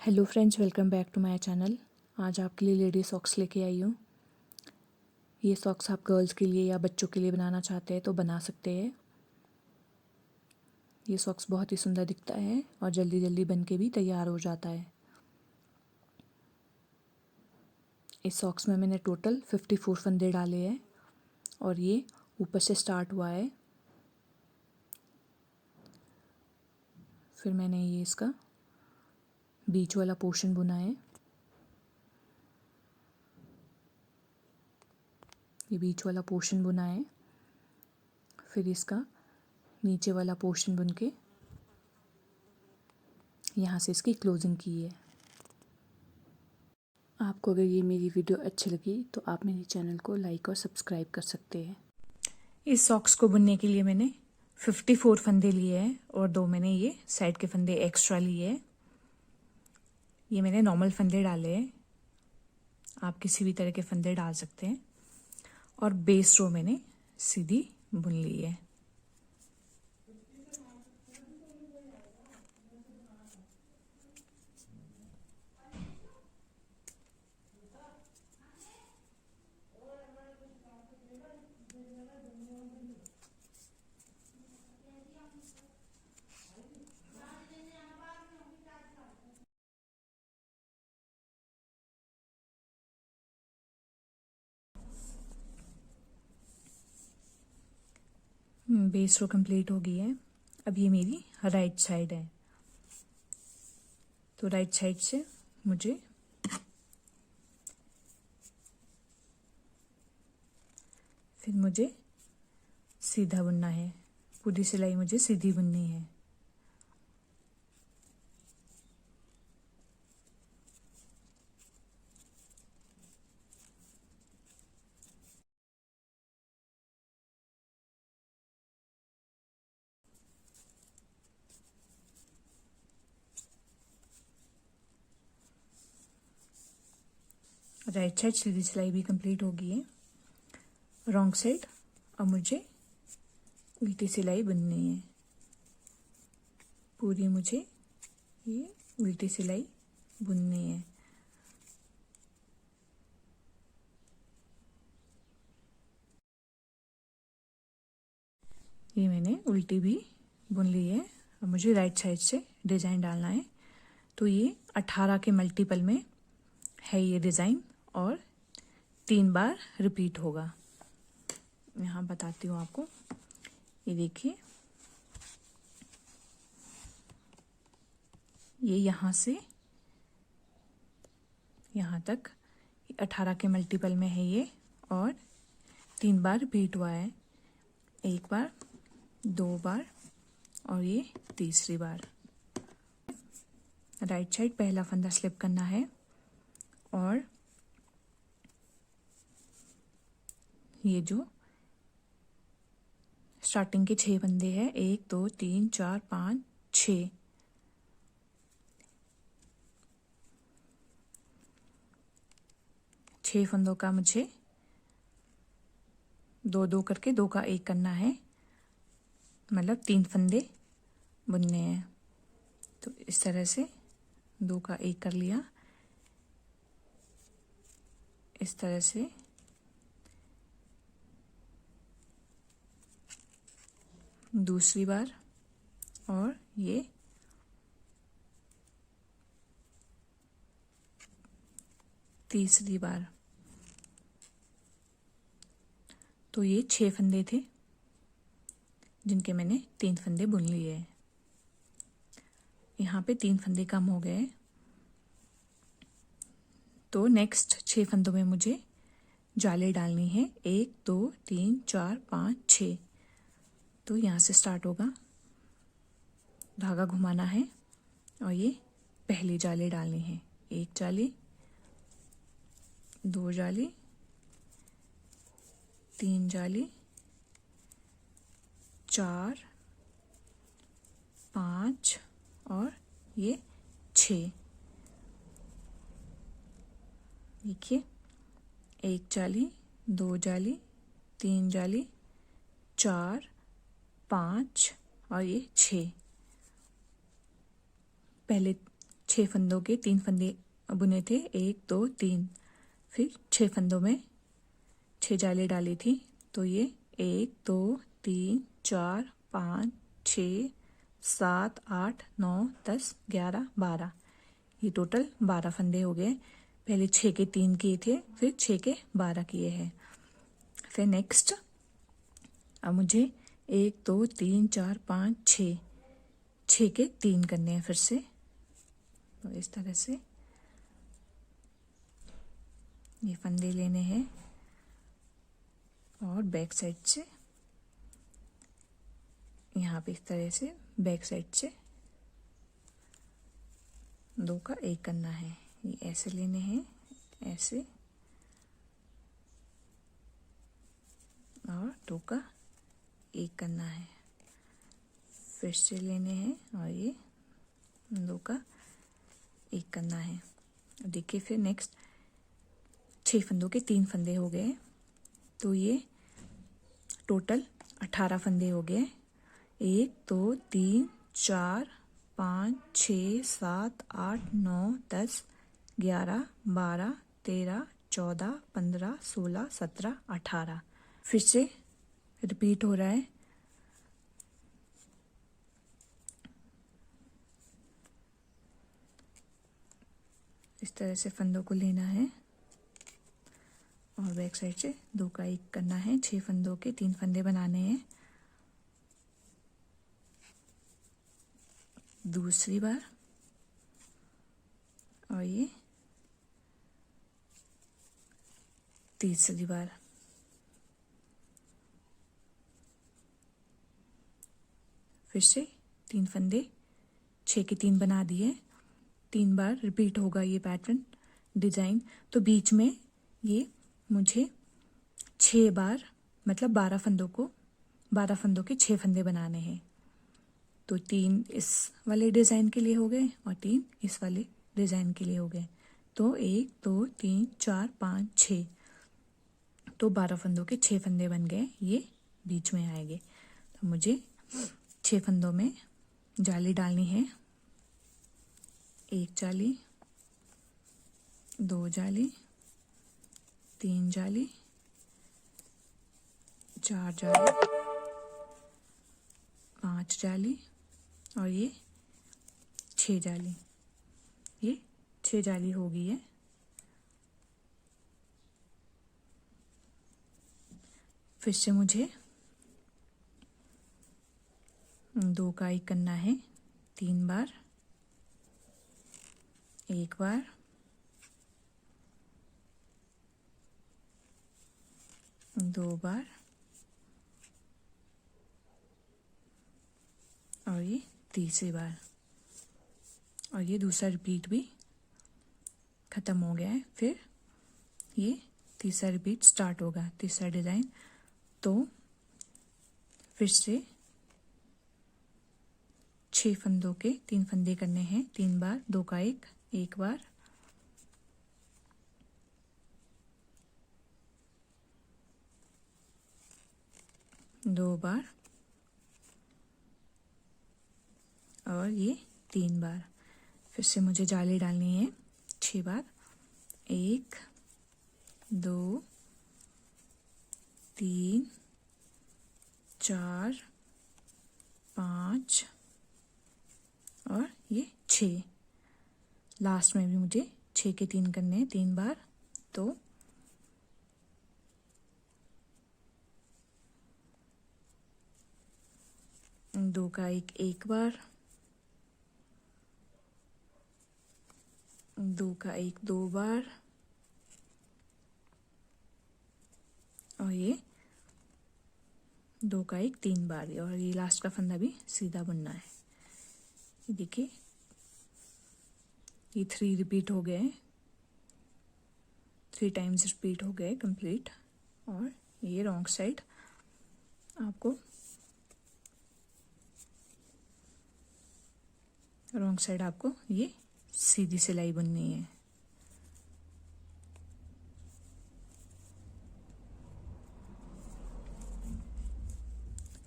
Hello friends, welcome back to my channel. आज आपके लिए लेडी सॉक्स लेके आई हूँ। ये सॉक्स आप गर्ल्स के लिए या बच्चों के लिए बनाना चाहते हैं तो बना सकते हैं। ये सॉक्स बहुत ही सुंदर दिखता है और जल्दी जल्दी बन के भी तैयार हो जाता है। इस सॉक्स में मैंने टोटल 54 फंदे डाले हैं और ये ऊपर से स्टार्ट हुआ है। फिर मैंने ये इसका बीच वाला पोर्शन बुना है। ये बीच वाला पोर्शन बुना है। फिर इसका नीचे वाला पोर्शन बुन के यहाँ से इसकी क्लोजिंग की है। आपको अगर ये मेरी वीडियो अच्छी लगी तो आप मेरे चैनल को लाइक और सब्सक्राइब कर सकते हैं। इस सॉक्स को बुनने के लिए मैंने 54 फंदे लिए हैं और 2 मैंने ये साइड के फंदे एक्स्ट्रा लिए हैं। ये मैंने नॉर्मल फंदे डाले हैं, आप किसी भी तरह के फंदे डाल सकते हैं। और बेस रो मैंने सीधी बुन ली है। बेस रो कंप्लीट हो गई है। अब ये मेरी राइट साइड है, तो राइट साइड से मुझे सीधा बुनना है। पूरी सिलाई मुझे सीधी बुननी है। राइट साइड सीधी सिलाई भी कंप्लीट हो गई है। रॉन्ग साइड अब मुझे उल्टी सिलाई बुननी है। पूरी मुझे ये उल्टी सिलाई बुननी है। ये मैंने उल्टी भी बुन ली है। अब मुझे राइट साइड से डिज़ाइन डालना है। तो ये 18 के मल्टीपल में है ये डिज़ाइन और 3 बार रिपीट होगा। यहाँ बताती हूँ आपको। ये देखिए, ये यहाँ से यहाँ तक 18 के मल्टीपल में है ये और 3 बार रिपीट हुआ है। 1 बार, 2 बार और ये तीसरी बार। राइट साइड पहला फंदा स्लिप करना है और ये जो स्टार्टिंग के 6 फंदे हैं, 1 2 3 4 5 6, 6 फंदों का मुझे 2 2 करके 2 का 1 करना है, मतलब 3 फंदे बुनने हैं। तो इस तरह से 2 का 1 कर लिया। इस तरह से दूसरी बार और ये तीसरी बार। तो ये 6 फंदे थे जिनके मैंने 3 फंदे बुन लिए हैं। यहाँ पे 3 फंदे कम हो गए, तो नेक्स्ट 6 फंदों में मुझे जाले डालनी है। 1 2 3 4 5 6। तो यहाँ से स्टार्ट होगा, धागा घुमाना है और ये पहली जाले डालनी है। 1 जाली, 2 जाली, 3 जाली, 4 5 और ये 6। देखिए, 1 जाली, 2 जाली, 3 जाली, 4 5 और ये 6। पहले 6 फंदों के 3 फंदे बुने थे, 1 2 3। फिर 6 फंदों में 6 जाली डाली थी, तो ये 1 2 3 4 5 6 7 8 9 10 11 12, ये टोटल 12 फंदे हो गए। पहले 6 के 3 किए थे, फिर 6 के 12 किए हैं। फिर नेक्स्ट अब मुझे 1 2 3 4 5 6, 6 के 3 करने हैं फिर से। तो इस तरह से ये फंदे लेने हैं और बैक साइड से यहाँ पे इस तरह से बैक साइड से 2 का 1 करना है। ये ऐसे लेने हैं, ऐसे, और 2 का 1 करना है। फिर से लेने हैं और ये 2 का 1 करना है। देखिए फिर नेक्स्ट 6 फंदों के 3 फंदे हो गए, तो ये टोटल 18 फंदे हो गए। 1 2 3 4 5 6 7 8 9 10 11 12 13 14 15 16 17 18। फिर से रिपीट हो रहा है। इस तरह से फंदों को लेना है और बैक साइड से 2 का 1 करना है। 6 फंदों के 3 फंदे बनाने हैं। दूसरी बार और ये तीसरी बार। फिर से 3 फंदे, 6 के 3 बना दिए। 3 बार रिपीट होगा ये पैटर्न डिजाइन। तो बीच में ये मुझे 6 बार, मतलब 12 फंदों को, 12 फंदों के 6 फंदे बनाने हैं। तो 3 इस वाले डिजाइन के लिए हो गए और 3 इस वाले डिजाइन के लिए हो गए। तो 1 2 3 4 5 6, तो 12 फंदों के 6 फंदे बन गए। ये बीच में आएंगे। तो मुझे 6 फंदों में जाली डालनी है। 1 जाली, 2 जाली, 3 जाली, 4 जाली, 5 जाली और ये 6 जाली। ये 6 जाली हो गई है। फिर से मुझे 2 का 1 करना है। 3 बार, 1 बार, 2 बार और ये तीसरी बार। और ये दूसरा रिपीट भी खत्म हो गया है। फिर ये तीसरा रिपीट स्टार्ट होगा, तीसरा डिजाइन। तो फिर से 6 फंदों के 3 फंदे करने हैं। 3 बार, 2 का 1, 1 बार, 2 बार और ये 3 बार। फिर से मुझे जाली डालनी है 6 बार। 1 2 3 4 5 और ये 6। लास्ट में भी मुझे 6 के 3 करने हैं 3 बार। तो 2 का 1, 1 बार, 2 का 1, 2 बार और ये 2 का 1, 3 बार। और ये लास्ट का फंदा भी सीधा बुनना है। देखिए ये 3 रिपीट हो गए, 3 टाइम्स रिपीट हो गए कंप्लीट। और ये रॉन्ग साइड आपको ये सीधी सिलाई बुननी है।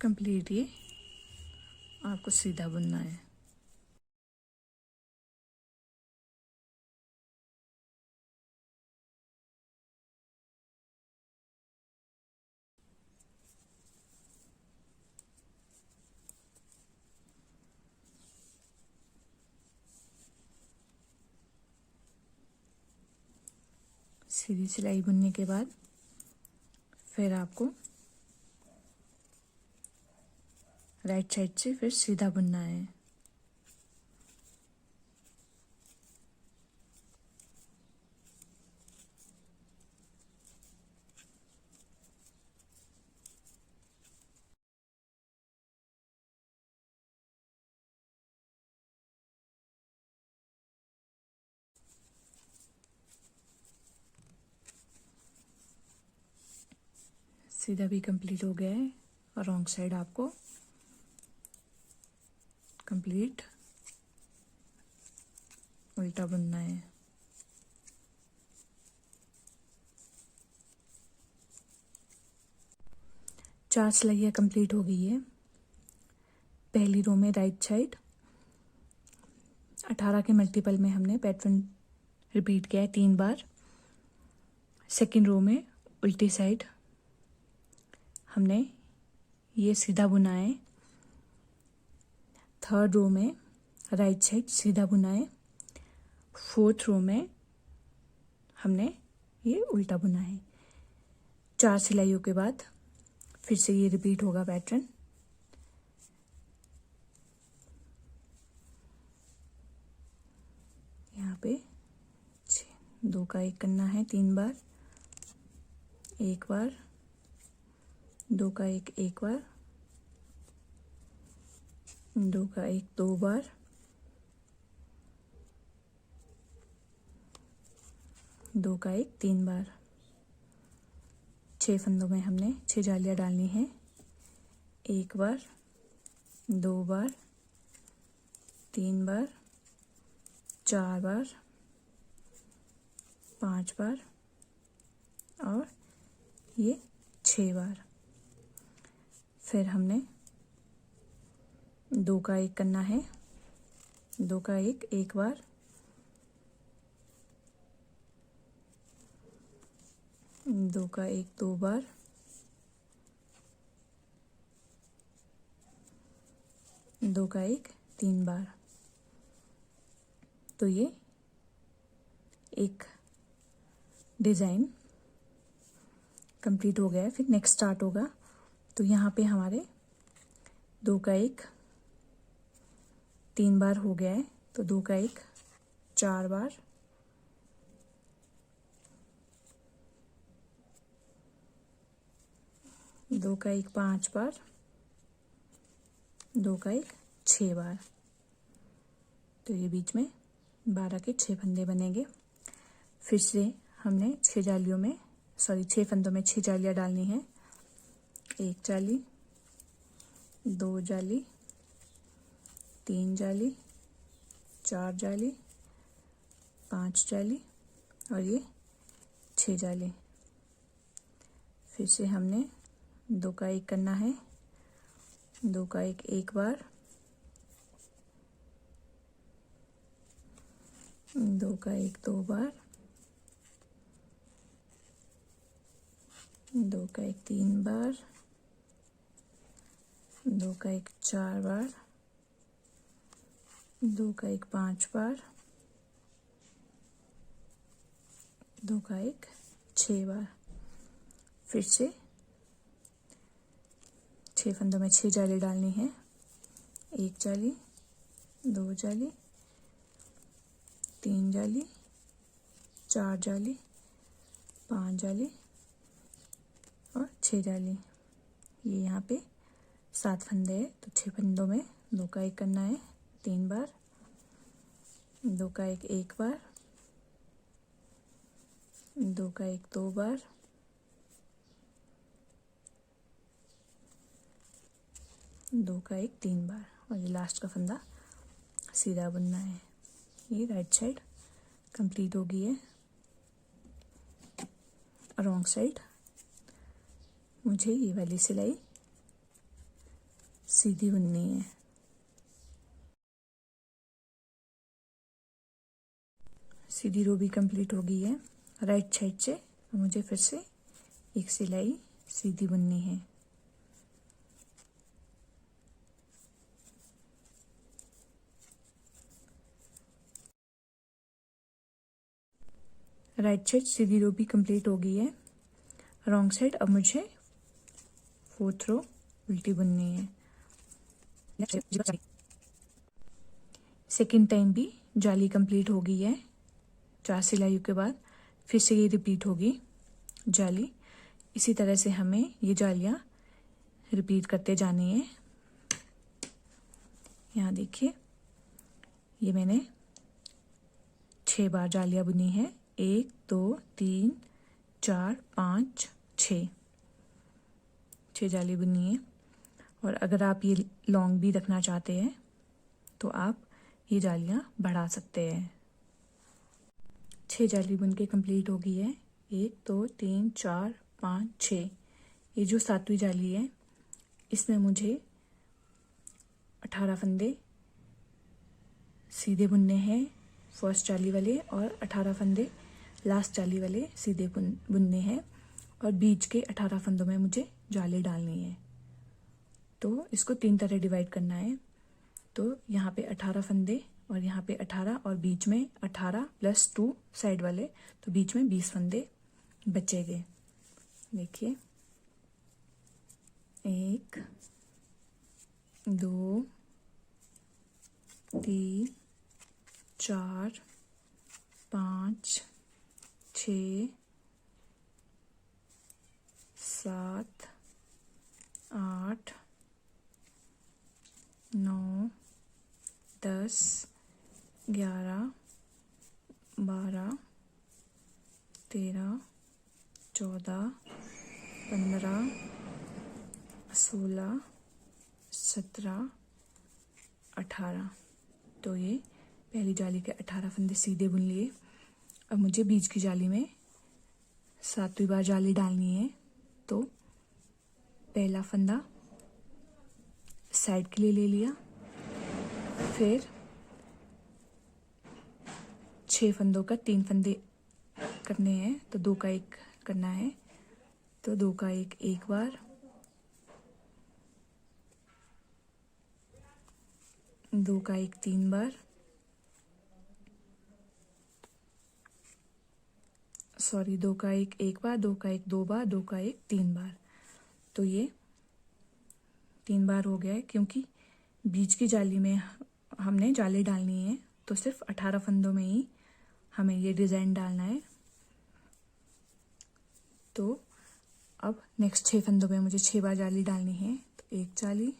कंप्लीट ये आपको सीधा बुनना है। सीधी सिलाई बुनने के बाद फिर आपको राइट साइड से फिर सीधा बुनना है। सीधा भी कंप्लीट हो गया है और रॉन्ग साइड आपको कंप्लीट उल्टा बुनना है। चार सिलाइयाँ कंप्लीट हो गई है। पहली रो में राइट साइड 18 के मल्टीपल में हमने पैटर्न रिपीट किया है 3 बार। सेकेंड रो में उल्टी साइड हमने ये सीधा बुना है। थर्ड रो में राइट साइड सीधा बुना है। फोर्थ रो में हमने ये उल्टा बुना है। 4 सिलाइयों के बाद फिर से ये रिपीट होगा पैटर्न। यहाँ पे 2 का 1 करना है 3 बार, 1 बार, 2 का 1 1 बार, 2 का 1 2 बार, 2 का 1 3 बार। 6 फंदों में हमने 6 जालियाँ डालनी है। 1 बार, 2 बार, 3 बार, 4 बार, 5 बार और ये 6 बार। फिर हमने 2 का 1 करना है। 2 का 1 1 बार, 2 का 1 2 बार, 2 का 1 3 बार। तो ये एक डिज़ाइन कंप्लीट हो गया है। फिर नेक्स्ट स्टार्ट होगा। तो यहाँ पे हमारे 2 का 1 3 बार हो गया है। तो 2 का 1 4 बार, 2 का 1 5 बार, 2 का 1 6 बार। तो ये बीच में 12 के 6 फंदे बनेंगे। फिर से हमने 6 जालियों में 6 फंदों में 6 जालियाँ डालनी है। 1 जाली, 2 जाली, 3 जाली, 4 जाली, 5 जाली और ये 6 जाली। फिर से हमने 2 का 1 करना है। 2 का 1 1 बार, 2 का 1 2 बार, 2 का 1 3 बार, 2 का 1 4 बार, 2 का 1 5 बार, 2 का 1 6 बार। फिर से 6 फंदों में 6 जाली डालनी है। 1 जाली, 2 जाली, 3 जाली, 4 जाली, 5 जाली और 6 जाली। ये यहाँ पे 7 फंदे हैं। तो 6 फंदों में 2 का 1 करना है 3 बार, 2 का 1 1 बार, 2 का 1 2 बार, 2 का 1 3 बार और ये लास्ट का फंदा सीधा बुनना है। ये राइट साइड कंप्लीट हो गई है। रॉन्ग साइड मुझे ये वाली सिलाई सीधी बुननी है। सीधी रो भी कंप्लीट हो गई है। राइट साइड से मुझे फिर से एक सिलाई सीधी बुननी है। राइट साइड सीधी रो भी कंप्लीट हो गई है। रॉन्ग साइड अब मुझे 4th रो उल्टी बुननी है। सेकेंड टाइम भी जाली कंप्लीट हो गई है। 4 सिलाइयों के बाद फिर से ये रिपीट होगी जाली। इसी तरह से हमें ये जालियां रिपीट करते जानी है। यहाँ देखिए, ये मैंने 6 बार जालियां बुनी है। 1 2 3 4 5 6 जाली बुनी है। और अगर आप ये लॉन्ग भी रखना चाहते हैं तो आप ये जालियां बढ़ा सकते हैं। 6 जाली बुन के कंप्लीट हो गई है। 1 2 3 4 5 6। ये जो 7वीं जाली है इसमें मुझे 18 फंदे सीधे बुनने हैं फर्स्ट जाली वाले, और 18 फंदे लास्ट जाली वाले सीधे बुनने हैं, और बीच के 18 फंदों में मुझे जाली डालनी है। तो इसको 3 तरह डिवाइड करना है। तो यहाँ पे 18 फंदे और यहाँ पे 18 और बीच में 18 + 2 साइड वाले, तो बीच में 20 फंदे बचेंगे। देखिए 1 2 3 4 5 6 7 8 9 10 11 12 13 14 15 16 17 18। तो ये पहली जाली के 18 फंदे सीधे बुन लिए। अब मुझे बीच की जाली में 7वीं बार जाली डालनी है। तो पहला फंदा साइड के लिए ले लिया, फिर 6 फंदों का 3 फंदे करने हैं, तो 2 का 1 करना है। तो 2 का 1 बार, 2 का 1 3 बार, सॉरी 2 का 1 बार, 2 का 1 2 बार, 2 का 1 3 बार। तो ये 3 बार हो गया है, क्योंकि बीच की जाली में हमने जाली डालनी है तो सिर्फ 18 फंदों में ही हमें ये डिज़ाइन डालना है। तो अब नेक्स्ट 6 फंदों में मुझे 6 बार जाली डालनी है। तो 1 जाली,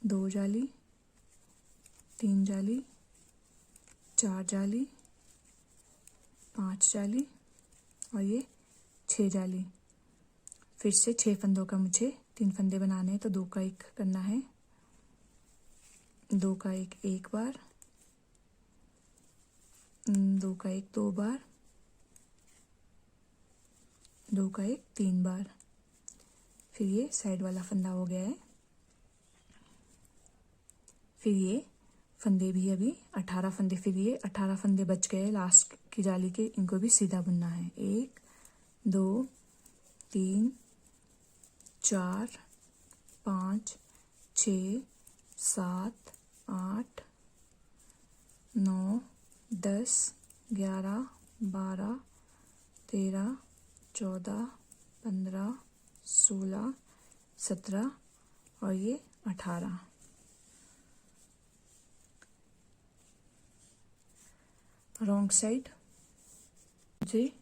2 जाली, 3 जाली, 4 जाली, 5 जाली और ये 6 जाली। फिर से 6 फंदों का मुझे 3 फंदे बनाने हैं, तो 2 का 1 करना है, 2 का 1 बार, 2 का 1 2 बार, 2 का 1 3 बार। फिर ये साइड वाला फंदा हो गया है। फिर ये फंदे भी अभी 18 फंदे, फिर ये 18 फंदे बच गए लास्ट की जाली के, इनको भी सीधा बुनना है। 1 2 3 4 5 6 7 8 9 10 11 12 13 14 15 16 17 और ये 18। रॉन्ग साइड मुझे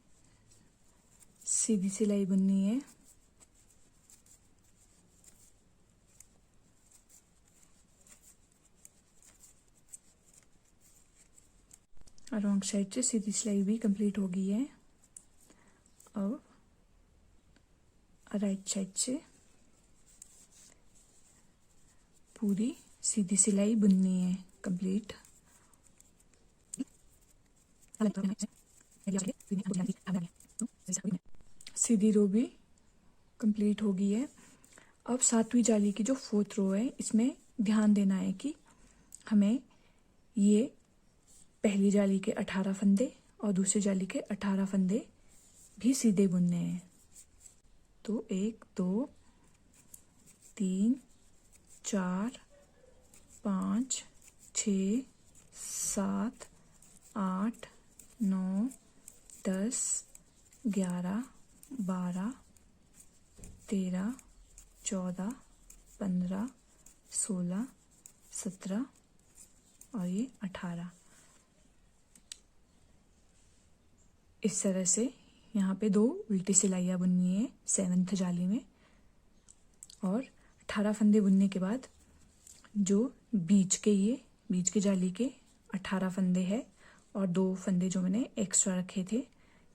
सीधी सिलाई बुननी है। रॉन्ग साइड से सीधी सिलाई भी कंप्लीट हो गई है। अब राइट साइड से पूरी सीधी सिलाई बुननी है कंप्लीट। सीधी रो भी कंप्लीट हो गई है। अब 7वीं जाली की जो 4th रो है, इसमें ध्यान देना है कि हमें ये पहली जाली के 18 फंदे और दूसरी जाली के 18 फंदे भी सीधे बुनने हैं। तो 1 2 3 4 5 6 7 8 9 10, 11, 12, 13, 14, 15, 16, 17 और ये 18। इस तरह से यहाँ पे 2 उल्टी सिलाइयाँ बुननी है 7th जाली में। और 18 फंदे बुनने के बाद जो बीच के जाली के 18 फंदे हैं और 2 फंदे जो मैंने एक्स्ट्रा रखे थे,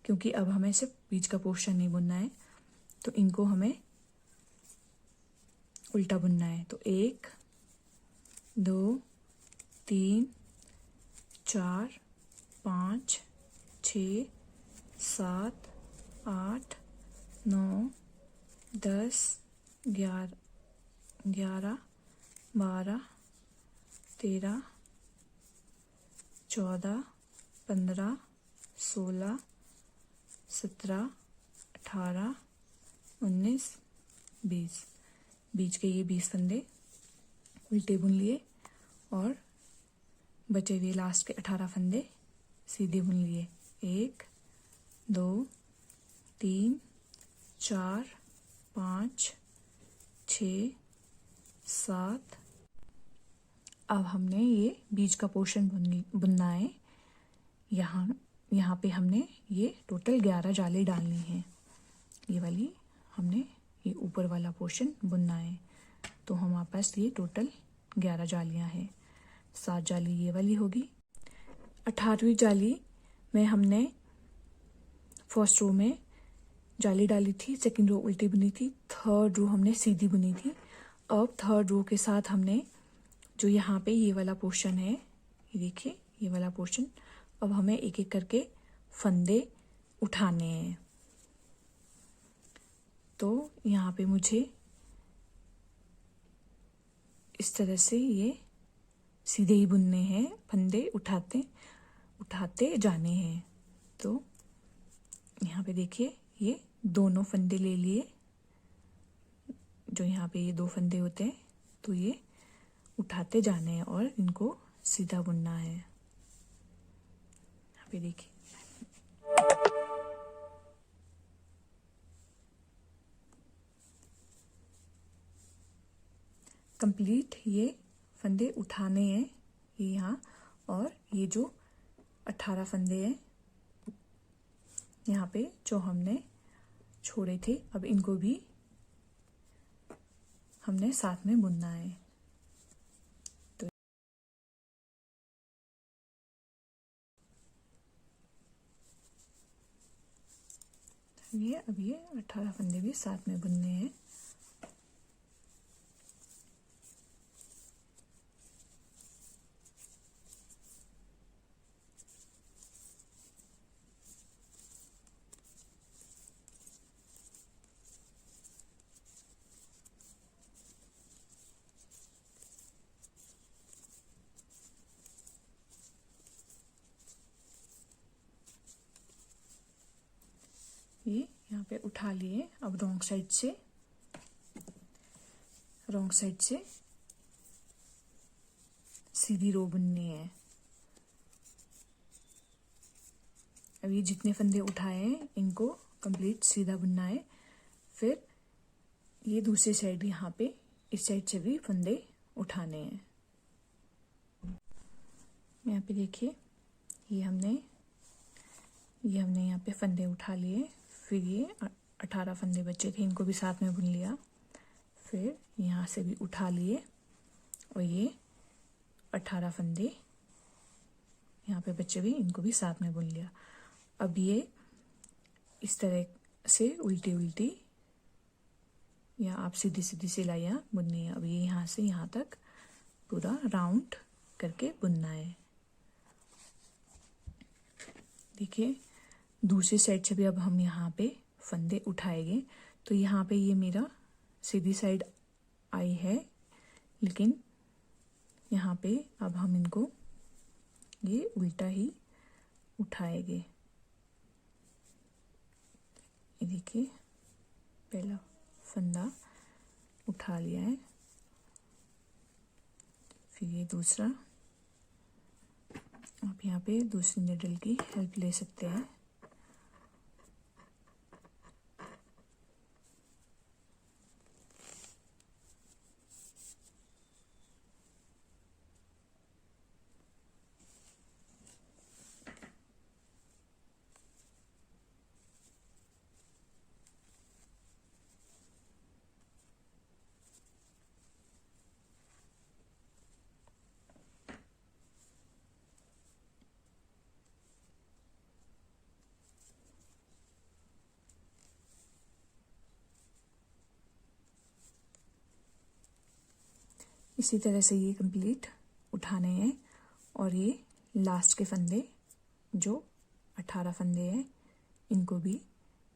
क्योंकि अब हमें सिर्फ बीच का पोर्शन नहीं बुनना है, तो इनको हमें उल्टा बुनना है। तो 1, 2, 3, 4, 5, 6, 7, 8, 9, 10, 11, 12, 13, 14, 15, 16, 17, 18, 19, 20। बीच के ये 20 फंदे उल्टे बुन लिए और बचे हुए लास्ट के 18 फंदे सीधे बुन लिए। 1, 2, 3, 4, 5, 6, 7। अब हमने ये बीच का पोर्शन बुनना है। यहाँ पे हमने ये टोटल 11 जाली डालनी है। ये वाली हमने ये ऊपर वाला पोर्शन बुनना है। तो हमारे पास ये टोटल 11 जालियाँ हैं। 7 जाली ये वाली होगी। 18वीं जाली में हमने फर्स्ट रो में जाली डाली थी, सेकंड रो उल्टी बुनी थी, थर्ड रो हमने सीधी बुनी थी। अब थर्ड रो के साथ हमने जो यहाँ पे ये वाला पोर्शन है, ये देखिए ये वाला पोर्शन, अब हमें एक एक करके फंदे उठाने हैं। तो यहाँ पे मुझे इस तरह से ये सीधे ही बुनने हैं, फंदे उठाते जाने हैं। तो यहाँ पे देखिए ये दोनों फंदे ले लिए, जो यहाँ पे ये 2 फंदे होते हैं, तो ये उठाते जाने हैं और इनको सीधा बुनना है। यहाँ पे देखिए कंप्लीट ये फंदे उठाने हैं ये यहाँ, और ये जो 18 फंदे हैं यहाँ पे जो हमने छोड़े थे, अब इनको भी हमने साथ में बुनना है। तो ये अब ये 18 फंदे भी साथ में बुनने हैं। ये यहाँ पे उठा लिए। अब रॉन्ग साइड से सीधी रो बुननी है। अब ये जितने फंदे उठाए हैं इनको कंप्लीट सीधा बुनना है। फिर ये दूसरी साइड यहाँ पे इस साइड से भी फंदे उठाने हैं। यहाँ पे देखिए ये हमने यहाँ पे फंदे उठा लिए। फिर ये 18 फंदे बचे थे, इनको भी साथ में बुन लिया। फिर यहाँ से भी उठा लिए और ये 18 फंदे यहाँ पे बचे हुए, इनको भी साथ में बुन लिया। अब ये इस तरह से उल्टी या आप सीधी सिलाइयाँ बुननी है। अब ये यहाँ से यहाँ तक पूरा राउंड करके बुनना है। देखिए दूसरी साइड से भी अब हम यहाँ पे फंदे उठाएंगे। तो यहाँ पे ये मेरा सीधी साइड आई है, लेकिन यहाँ पे अब हम इनको ये उल्टा ही उठाएंगे। ये देखिए पहला फंदा उठा लिया है, फिर ये दूसरा। आप यहाँ पे दूसरी निडल की हेल्प ले सकते हैं। इसी तरह से ये कंप्लीट उठाने हैं और ये लास्ट के फंदे जो 18 फंदे हैं इनको भी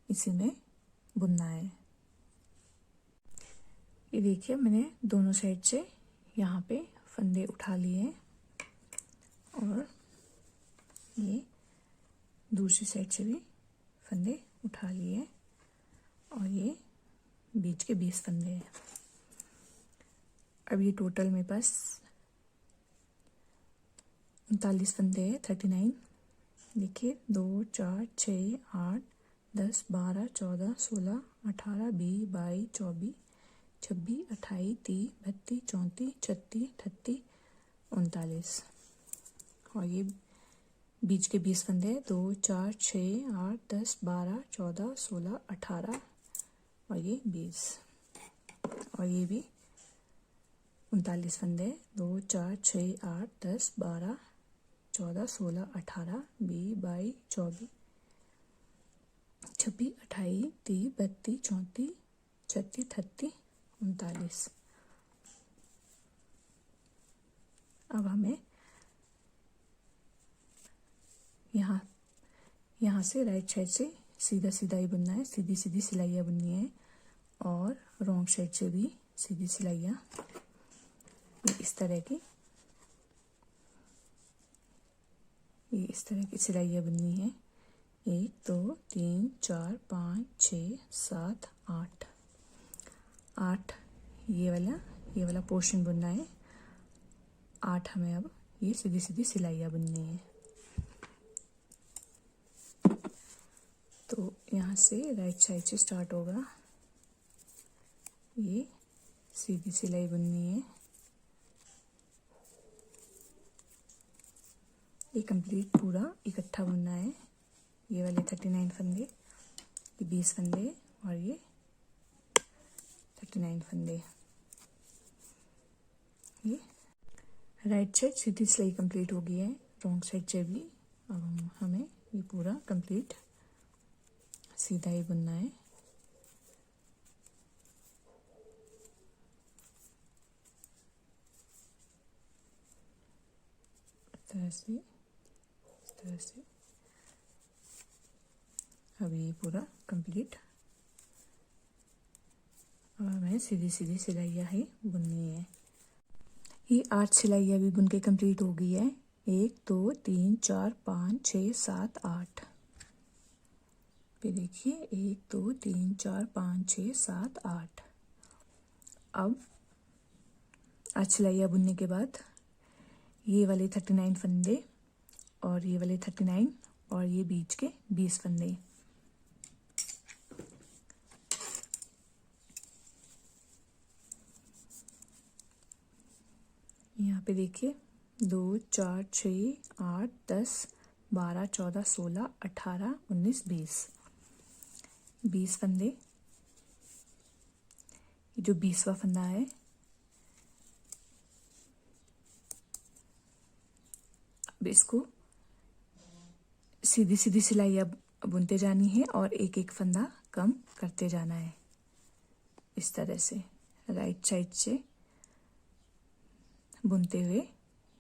इसी में बुनना है। ये देखिए मैंने दोनों साइड से यहाँ पे फंदे उठा लिए हैं और ये दूसरी साइड से भी फंदे उठा लिए हैं और ये बीच के 20 फंदे हैं। अब ये टोटल मेरे पास 39 फंदे हैं, 39। देखिए 2 4 6 8 10 12 14 16 18 20 22 24 26 28 30 32 34 36 38 39 और ये बीच के 20 फंदे 2 4 6 8 10 12 14 16 18 और ये 20 और ये भी 39 फंदे 2 4 6 8 10 12 14 16 18 20 22 24 26 28 30 32 34 36 38 39। अब हमें यहाँ से राइट साइड से सीधा सीधा ही बुनना है, सीधी सीधी सिलाइयाँ बुननी है और रॉन्ग साइड से भी सीधी सिलाइयाँ इस तरह की सिलाइयाँ बुननी है। 1 2 3 4 5 6 7 8 ये वाला पोर्शन बुनना है। 8 हमें अब ये सीधी सीधी सिलाइयाँ बुननी है। तो यहाँ से राइट साइड से स्टार्ट होगा, ये सीधी सिलाई बुननी है। ये कंप्लीट पूरा इकट्ठा बुनना है। ये वाले 39 फंदे, ये 20 फंदे और ये 39 फंदे। ये राइट साइड सीधी सिलाई कंप्लीट हो गई है, रॉन्ग साइड से भी। अब हमें ये पूरा कंप्लीट सीधा ही बुनना है। इस तरह से अब ये पूरा कंप्लीट। अब हमें सीधी सीधी सिलाइयाँ ही बुननी है। ये 8 सिलाइयाँ भी बुन के कंप्लीट हो गई है। 1 2 3 4 5 6 7 8। फिर देखिए 1 2 3 4 5 6 7 8। अब 8 सिलाइयाँ बुनने के बाद ये वाले 39 फंदे और ये वाले 39 और ये बीच के 20 फंदे। यहाँ पे देखिए 2 4 6 8 10 12 14 16 18 19 20 फंदे। ये जो 20वां फंदा है अब इसको सीधी सीधी सिलाइयाँ बुनते जानी है और एक एक फंदा कम करते जाना है। इस तरह से राइट साइड से बुनते हुए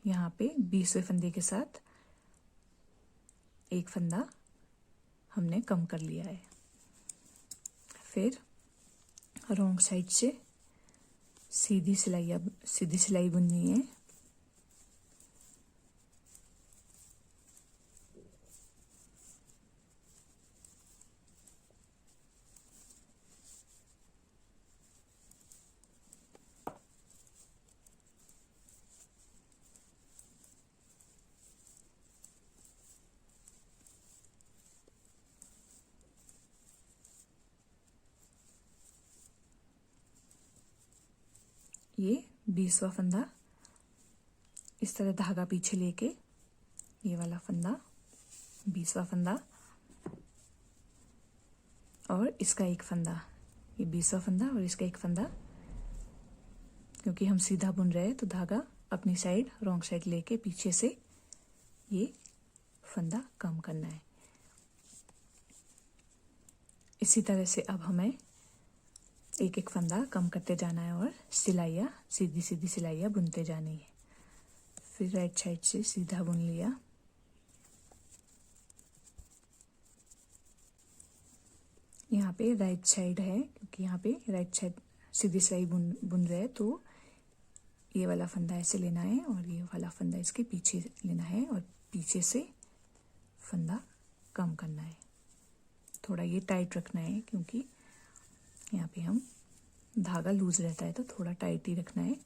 यहाँ पे 20वें फंदे के साथ एक फंदा हमने कम कर लिया है। फिर रॉन्ग साइड से सीधी सिलाई बुननी है। ये 20वां फंदा इस तरह धागा पीछे लेके ये वाला फंदा 20वां फंदा और इसका एक फंदा, ये 20वां फंदा और इसका एक फंदा। क्योंकि हम सीधा बुन रहे हैं तो धागा अपनी साइड रॉन्ग साइड लेके पीछे से ये फंदा कम करना है। इसी तरह से अब हमें एक एक फंदा कम करते जाना है और सिलाइयाँ सीधी सीधी सिलाइयाँ बुनते जानी है। फिर राइट साइड से सीधा बुन लिया। यहाँ पे राइट साइड है क्योंकि यहाँ पे राइट साइड सीधी सिलाई बुन रहे हैं, तो ये वाला फंदा ऐसे लेना है और ये वाला फंदा इसके पीछे लेना है और पीछे से फंदा कम करना है। थोड़ा ये टाइट रखना है क्योंकि यहाँ पे हम धागा लूज रहता है, तो थोड़ा टाइट ही रखना है।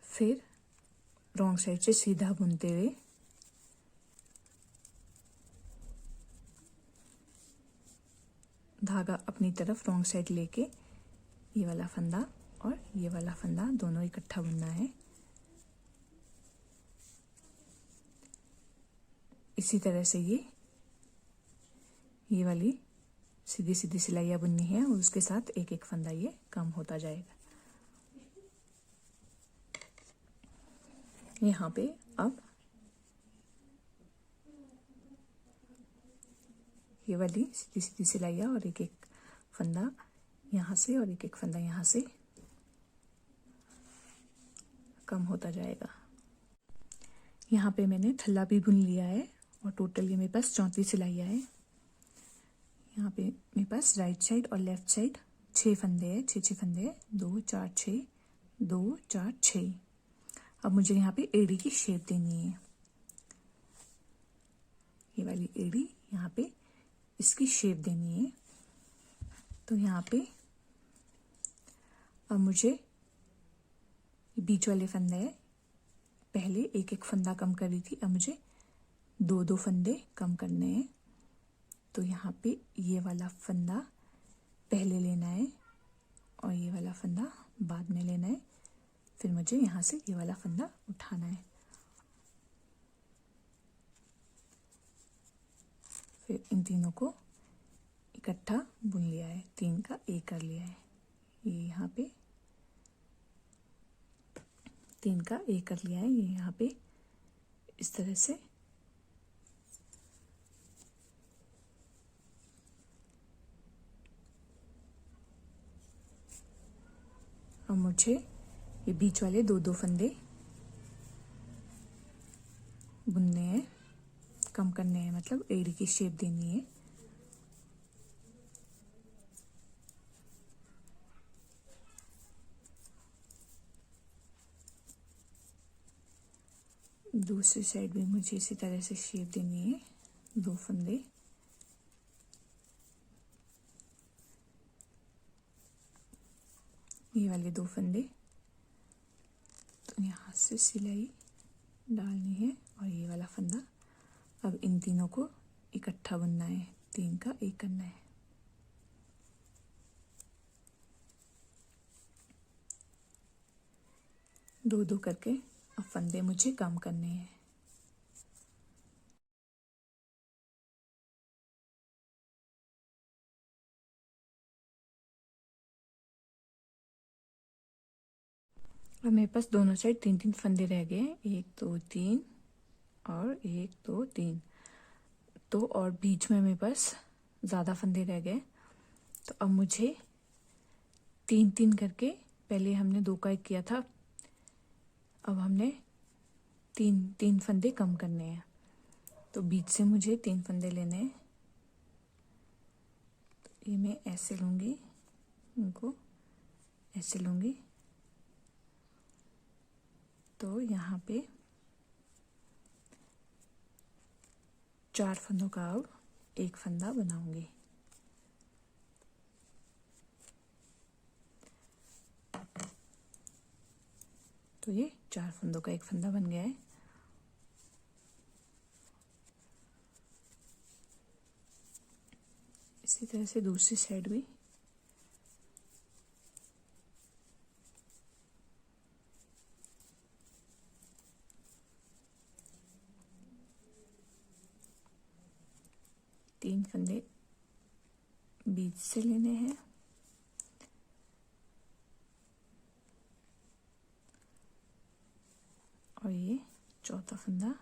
फिर रॉन्ग साइड से सीधा बुनते हुए धागा अपनी तरफ रॉन्ग साइड लेके ये वाला फंदा और ये वाला फंदा दोनों इकट्ठा बुनना है। इसी तरह से ये वाली सीधी सीधी सिलाइयाँ बुननी है और उसके साथ एक एक फंदा ये कम होता जाएगा। यहाँ पे अब ये वाली सीधी सीधी सिलाइयाँ और एक एक फंदा यहाँ से और एक एक फंदा यहाँ से कम होता जाएगा। यहाँ पे मैंने थल्ला भी बुन लिया है और टोटल ये मेरे पास 34 सिलाइयाँ है। यहाँ पे मेरे पास राइट साइड और लेफ्ट साइड 6 फंदे हैं, 6 फंदे हैं, 2 4 6, 2 4 6। अब मुझे यहाँ पे एड़ी की शेप देनी है। ये वाली एड़ी यहाँ पे इसकी शेप देनी है। तो यहाँ पे अब मुझे बीच वाले फंदे है, पहले एक एक फंदा कम कर रही थी, अब मुझे 2 फंदे कम करने हैं। तो यहाँ पे ये वाला फंदा पहले लेना है और ये वाला फंदा बाद में लेना है। फिर मुझे यहाँ से ये वाला फंदा उठाना है। फिर इन तीनों को इकट्ठा बुन लिया है, 3 का एक कर लिया है। ये यहाँ पे 3 का एक कर लिया है। ये यहाँ पे इस तरह से अब मुझे ये बीच वाले 2 फंदे बुनने हैं, कम करने हैं, मतलब एड़ी की शेप देनी है। दूसरी साइड भी मुझे इसी तरह से शेप देनी है। 2 फंदे ये वाले 2 फंदे, तो यहाँ से सिलाई डालनी है और ये वाला फंदा अब इन तीनों को इकट्ठा बुनना है, 3 का एक करना है। दो करके अब फंदे मुझे कम करने हैं। अब मेरे पास दोनों साइड 3 फंदे रह गए, 1 2 3 और 1 2 3। तो और बीच में मेरे पास ज़्यादा फंदे रह गए, तो अब मुझे 3 करके, पहले हमने 2 का एक किया था, अब हमने 3 फंदे कम करने हैं। तो बीच से मुझे 3 फंदे लेने हैं। तो ये मैं ऐसे लूँगी, इनको ऐसे लूँगी। तो यहाँ पे 4 फंदों का अब एक फंदा बनाऊंगी। तो ये 4 फंदों का एक फंदा बन गया है। इसी तरह से दूसरी साइड भी तीन फंदे बीच से लेने हैं और ये चौथा फंदा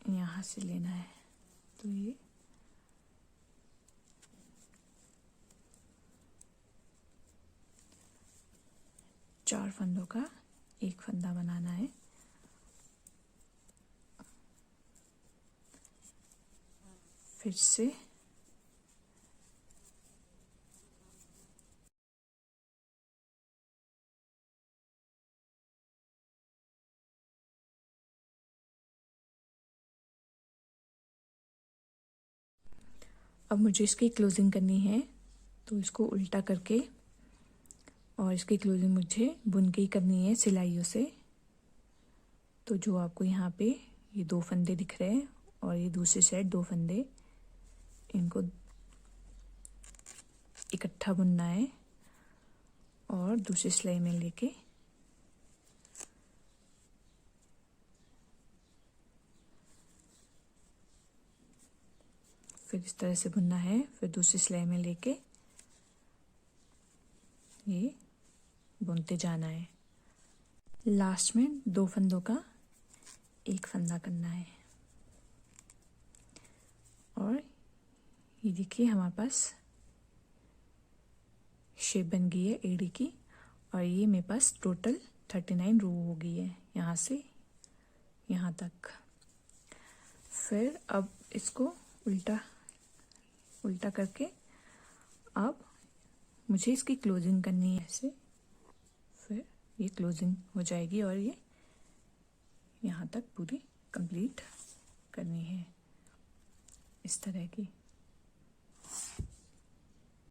यहाँ से लेना है। तो ये 4 फंदों का एक फंदा बनाना है। फिर से अब मुझे इसकी क्लोजिंग करनी है, तो इसको उल्टा करके और इसकी क्लोजिंग मुझे बुन के ही करनी है सिलाइयों से। तो जो आपको यहाँ पे ये 2 फंदे दिख रहे हैं और ये दूसरी साइड 2 फंदे, इनको इकट्ठा बुनना है और दूसरी सिलाई में लेके फिर इस तरह से बुनना है। फिर दूसरी सिलाई में लेके ये बुनते जाना है। लास्ट में 2 फंदों का एक फंदा करना है। और ये देखिए हमारे पास शेप बन गई है एड़ी की। और ये मेरे पास टोटल 39 रो हो गई है यहाँ से यहाँ तक। फिर अब इसको उल्टा करके अब मुझे इसकी क्लोजिंग करनी है ऐसे। फिर ये क्लोजिंग हो जाएगी और ये यहाँ तक पूरी कंप्लीट करनी है इस तरह की।